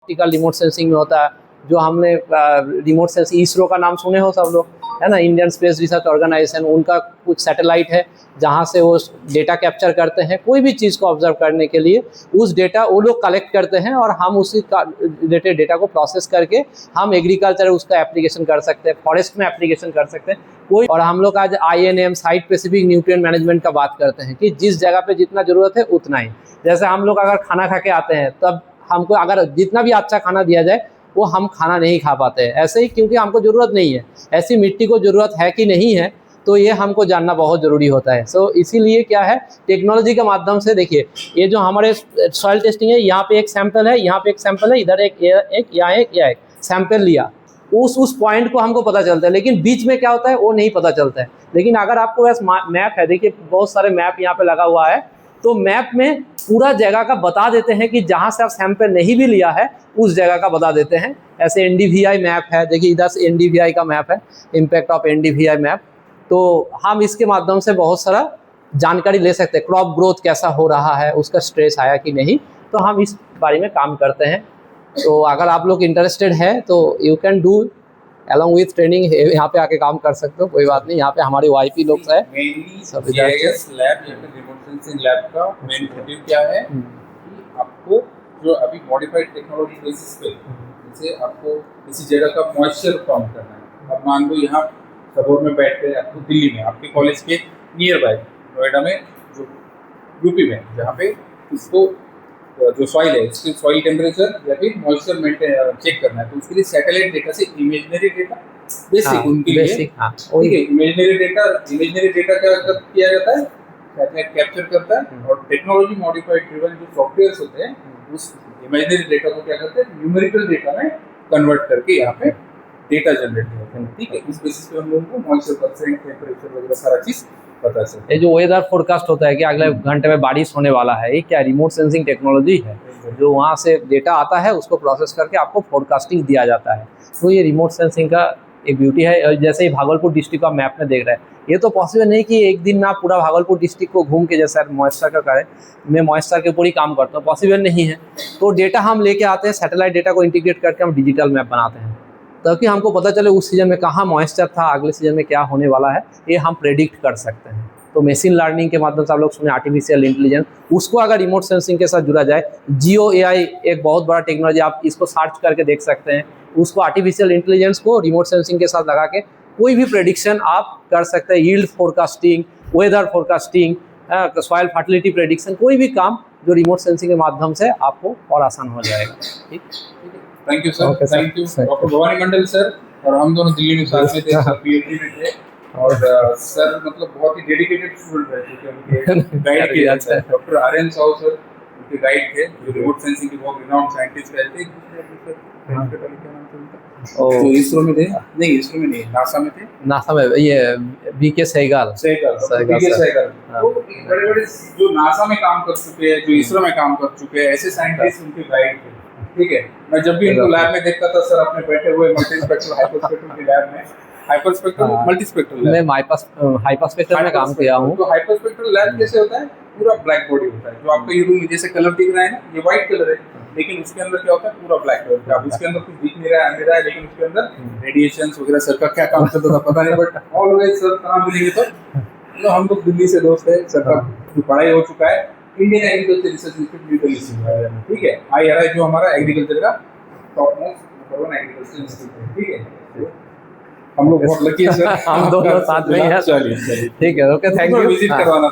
Optical remote sensing में होता है, जो हमने रिमोट सेंसिंग, इसरो का नाम सुने हो सब लोग, है ना, इंडियन स्पेस रिसर्च ऑर्गेनाइजेशन, उनका कुछ सैटेलाइट है जहाँ से वो डेटा कैप्चर करते हैं कोई भी चीज़ को ऑब्जर्व करने के लिए। उस डेटा वो लोग कलेक्ट करते हैं और हम उसी का रिलेटेड डेटा को प्रोसेस करके हम एग्रीकल्चर उसका एप्लीकेशन कर सकते हैं, फॉरेस्ट में एप्लीकेशन कर सकते हैं कोई। और हम लोग आज INM site specific nutrient management का बात करते हैं कि जिस जगह पे जितना ज़रूरत है उतना ही। जैसे हम लोग अगर खाना खा के आते हैं तब हमको अगर जितना भी अच्छा खाना दिया जाए वो हम खाना नहीं खा पाते हैं, ऐसे ही क्योंकि हमको ज़रूरत नहीं है, ऐसी मिट्टी को ज़रूरत है कि नहीं है, तो ये हमको जानना बहुत ज़रूरी होता है। सो इसीलिए क्या है, टेक्नोलॉजी के माध्यम से देखिए, ये जो हमारे सॉइल टेस्टिंग है, यहाँ पे एक सैंपल है, यहाँ पे एक सैंपल है, इधर यहाँ एक सैंपल लिया, उस पॉइंट को हमको पता चलता है, लेकिन बीच में क्या होता है वो नहीं पता चलता है। लेकिन अगर आपको बस मैप है, देखिए बहुत सारे मैप यहाँ पे लगा हुआ है, तो मैप में पूरा जगह का बता देते हैं कि जहाँ से आप सैंपल नहीं भी लिया है उस जगह का बता देते हैं। ऐसे NDVI मैप है, देखिए इधर से NDVI का मैप है, इम्पैक्ट ऑफ NDVI मैप। तो हम इसके माध्यम से बहुत सारा जानकारी ले सकते हैं, क्रॉप ग्रोथ कैसा हो रहा है, उसका स्ट्रेस आया कि नहीं, तो हम इस बारे में काम करते हैं। तो अगर आप लोग इंटरेस्टेड है तो you can do along with training, यहाँ पे आके काम कर सकते हो, कोई बात नहीं। यहाँ पे हमारे YP लोग है। GIS लैब या फिर रिमोट सेंसिंग लैब का मेन मोटिव क्या है कि आपको जो अभी मॉडिफाइड टेक्नोलॉजी बेसिस पे, जैसे आपको किसी जगह का मॉइस्चर काउंट करना है। अब मान लो यहाँ सबोर में बैठ के आपको दिल्ली में आपके कॉलेज के नियर बाय नोएडा में, जो UP में, जहाँ पे इसको जो सॉइल है इसकी सॉइल टेम्परेचर या फिर मॉइस्चर मेंटेन चेक करना है, तो उसके लिए सैटेलाइट डेटा से इमेजिनरी डेटा बेसिक उनके लिए, ठीक है। इमेजिनरी डेटा क्या किया जाता है, सैटेलाइट कैप्चर करता है और टेक्नोलॉजी मॉडिफाइड ड्रिवन जो सॉफ्टवेयर्स होते हैं उस इमेजिनरी डेटा को क्या करते हैं, न्यूमेरिकल डेटा में कन्वर्ट करके यहाँ पे डेटा जनरेट करते हैं, ठीक है। इस बेसिस पे हम लोगों को मॉइस्चर परसेंट, टेम्परेचर वगैरह सारा चीज पता चलता है। ये जो वेदर फोरकास्ट होता है कि अगले घंटे में बारिश होने वाला है, ये क्या रिमोट सेंसिंग टेक्नोलॉजी है, जो वहाँ से डेटा आता है उसको प्रोसेस करके आपको फोरकास्टिंग दिया जाता है। तो ये रिमोट सेंसिंग का एक ब्यूटी है। जैसे ही भागलपुर डिस्ट्रिक्ट का मैप में देख रहे हैं, ये तो पॉसिबल नहीं कि एक दिन में आप पूरा भागलपुर डिस्ट्रिक्ट को घूम के, जैसा मॉइस्चर का करें, मैं मॉइस्चर के ऊपर ही काम करता हूँ, पॉसिबल नहीं है। तो डेटा हम लेके आते हैं, सैटेलाइट डेटा को इंटीग्रेट करके हम डिजिटल मैप बनाते हैं, ताकि हमको पता चले उस सीजन में कहाँ मॉइस्चर था, अगले सीजन में क्या होने वाला है, ये हम प्रेडिक्ट कर सकते हैं। तो मशीन लर्निंग के माध्यम से आप लोग सुने आर्टिफिशियल इंटेलिजेंस, उसको अगर रिमोट सेंसिंग के साथ जुड़ा जाए, जियो AI एक बहुत बड़ा टेक्नोलॉजी, आप इसको सर्च करके देख सकते हैं। उसको आर्टिफिशियल इंटेलिजेंस को रिमोट सेंसिंग के साथ लगा के कोई भी प्रेडिक्शन आप कर सकते हैं, yield forecasting, weather forecasting, soil fertility prediction, कोई भी काम जो रिमोट सेंसिंग के माध्यम से आपको और आसान हो जाएगा। ठीक, thank you sir, thank you doctor Bhavani Mandal sir. और हम दोनों दिल्ली में साथ में थे, PhD में थे, और सर मतलब बहुत ही डेडिकेटेड स्टूडेंट रहे, क्योंकि उनके गाइड किया जाता है। डॉक्टर आर्यन साहू सर उनके गाइड थे, जो रिमोट सेंसिंग के बहुत रिनाउंड साइंटिस्ट रहे थे। तो इसरो में थे, नहीं इसरो में नहीं, नासा में थे, नासा में ये BK सहगल। तो बड़े-बड़े जो नासा में काम कर चुके हैं, जो इसरो में काम कर चुके हैं, ऐसे साइंटिस्ट उनके गाइड थे, ठीक है। मैं जब भी उनको लैब में देखता था, सर अपने बैठे हुए मल्टीस्पेक्ट्रल हाइपरस्पेक्ट्रल की लैब में, हाइपरस्पेक्ट्रल मल्टीस्पेक्ट्रल लैब, मैं हाइपरस्पेक्ट्रल में काम किया हूँ। तो हाइपरस्पेक्ट्रल लैब कैसे होता है, पूरा ब्लैक बॉडी होता है, जो आपका ये रूम में जैसे कलर दिख रहा है ना, ये व्हाइट कलर है, लेकिन उसके अंदर क्या होता है, पूरा ब्लैक कलर। अब उसके अंदर कुछ दिख नहीं रहा है, अंधेरा है, लेकिन उसके अंदर रेडिएशंस वगैरह, सर का क्या काम चलता था पता नहीं, बट ऑलवेज सर काम मिलेंगे तो हम लोग दिल्ली से दोस्त है, सर का जो पढ़ाई हो चुका है Indian agriculture research institute new Delhi से, ठीक है। IRI जो हमारा एग्रीकल्चर का top most number 1 agriculture institute है, ठीक है। हम लोग बहुत लकी है सर, हम दोनों साथ में हैं। चलिए ठीक है, ओके, थैंक यू। विजिट करवाना।